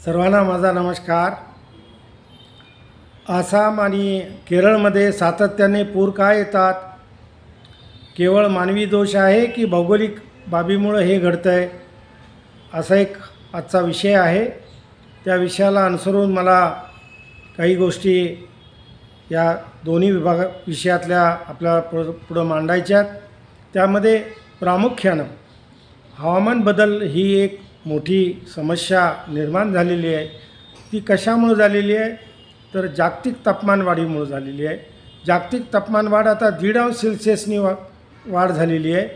सर्वांना माझा नमस्कार। आसाम आणि केरळमध्ये सातत्याने पूर का येतात? केवळ मानवी दोष आहे की भौगोलिक बाबीमुळे हे घडतं आहे? असा एक आजचा विषय आहे। त्या विषयाला अनुसरून मला काही गोष्टी या दोन्ही विषयातल्या आपल्या पुढं मांडायच्यात। त्यामध्ये प्रामुख्यानं हवामान बदल ही एक मोठी समस्या निर्माण झालेली आहे। ती कशामुळे झालेली आहे तर जागतिक तापमानवाढीमुळे झालेली आहे। जागतिक तापमानवाढ आता 1.5 अंश सेल्सिअसनी वाढ झालेली आहे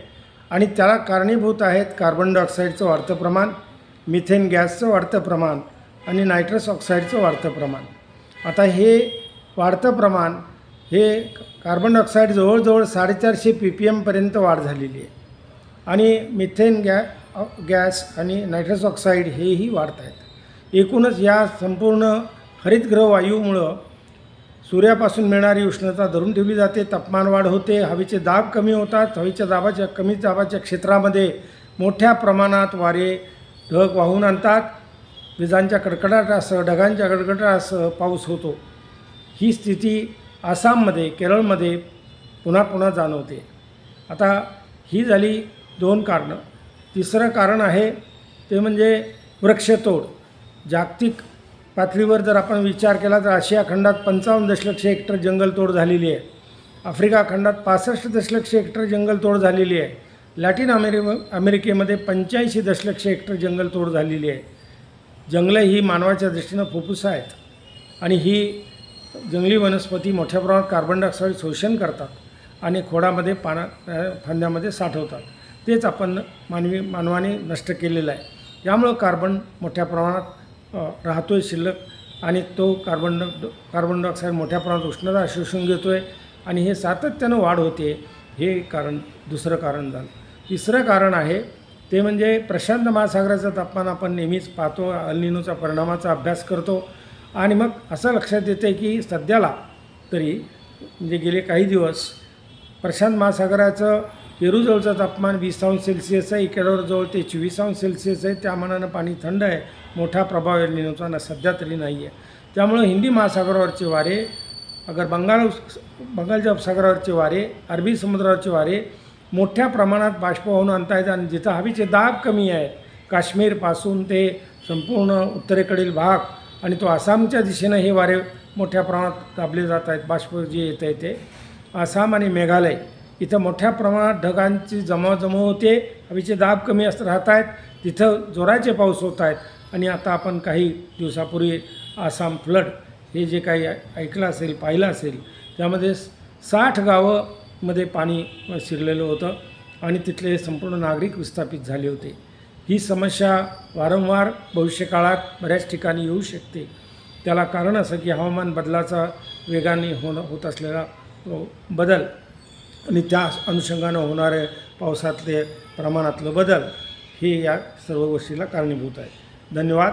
आणि त्याला कारणीभूत आहेत कार्बन डायऑक्साईडचं वाढतं प्रमाण, मिथेन गॅसचं वाढतं प्रमाण आणि नायट्रस ऑक्साईडचं वाढतं प्रमाण। आता हे वाढतं प्रमाण हे कार्बन डायऑक्साईड जवळजवळ 450 ppm पर्यंत वाढ झालेली आहे आणि मिथेन गॅस आणि नायट्रस ऑक्साईड हेही वाढत आहेत। एकूणच या संपूर्ण हरितगृह वायूमुळं सूर्यापासून मिळणारी उष्णता धरून ठेवली जाते, तापमान वाढ होते, हवेचे दाब कमी होतात। हवेच्या कमी दाबाच्या क्षेत्रामध्ये मोठ्या प्रमाणात वारे ढग वाहून आणतात। विजांच्या कडकडाटासह ढगांच्या कडकडाटासह पाऊस होतो। ही स्थिती आसाममध्ये केरळमध्ये पुन्हा जाणवते। आता ही झाली 2 कारणं। तिसरं कारण आहे ते म्हणजे वृक्षतोड। जागतिक पातळीवर जर आपण विचार केला तर आशिया खंडात 55 दशलक्ष हेक्टर जंगलतोड झालेली आहे। आफ्रिका खंडात 65 दशलक्ष हेक्टर जंगलतोड झालेली आहे। लॅटिन अमेरिकेमध्ये 85 दशलक्ष हेक्टर जंगलतोड झालेली आहे। जंगलं ही मानवाच्या दृष्टीनं फुफ्फुस आहेत आणि ही जंगली वनस्पती मोठ्या प्रमाणात कार्बन डायऑक्साईड शोषण करतात आणि खोडामध्ये फांद्यामध्ये साठवतात। तेच आपण मानवाने नष्ट केलेलं आहे। यामुळं कार्बन मोठ्या प्रमाणात राहतो आहे शिल्लक आणि तो कार्बन डायऑक्साईड मोठ्या प्रमाणात उष्णता शोषून घेतो आहे आणि हे सातत्यानं वाढ होते। हे दुसरं कारण झालं। तिसरं कारण आहे ते म्हणजे प्रशांत महासागराचं तापमान आपण नेहमीच पाहतो, अल निनोच्या परिणामाचा अभ्यास करतो आणि मग असं लक्षात येतं की सध्याला तरी म्हणजे गेले काही दिवस प्रशांत महासागराचं पेरूजवळचं तापमान 20 अंश सेल्सिअस आहे, इक्वेडॉरजवळ ते 24 अंश सेल्सिअस आहे। त्या मानानं पाणी थंड आहे, मोठा प्रभाव एल निनोचा सध्या तरी नाही आहे। त्यामुळं हिंदी महासागरावरचे वारे, अगर बंगालच्या उपसागरावरचे वारे, अरबी समुद्रावरचे वारे मोठ्या प्रमाणात बाष्प होऊन आणत आहेत आणि जिथं हवेचे दाब कमी आहेत, काश्मीरपासून ते संपूर्ण उत्तरेकडील भाग आणि तो आसामच्या दिशेनं हे वारे मोठ्या प्रमाणात दाबले जात आहेत। बाष्प जे येत आहे ते आसाम आणि मेघालय इथं मोठ्या प्रमाणात ढगांची जमाव होते, हवेचे दाब कमी राहत आहेत, तिथं जोराचे पाऊस होत आहेत आणि आता आपण काही दिवसापूर्वी आसाम फ्लड हे जे काही ऐकलं असेल, पाहिलं असेल, त्यामध्ये 60 गावामध्ये पाणी शिरलेलं होतं आणि तिथले संपूर्ण नागरिक विस्थापित झाले होते। ही समस्या वारंवार भविष्यकाळात बऱ्याच ठिकाणी येऊ शकते। त्याला कारण असं की हवामान बदलाचा वेगाने होत असलेला बदल आणि त्या अनुषंगानं होणारे पावसातले प्रमाणातलं बदल हे या सर्व गोष्टीला कारणीभूत आहे। धन्यवाद।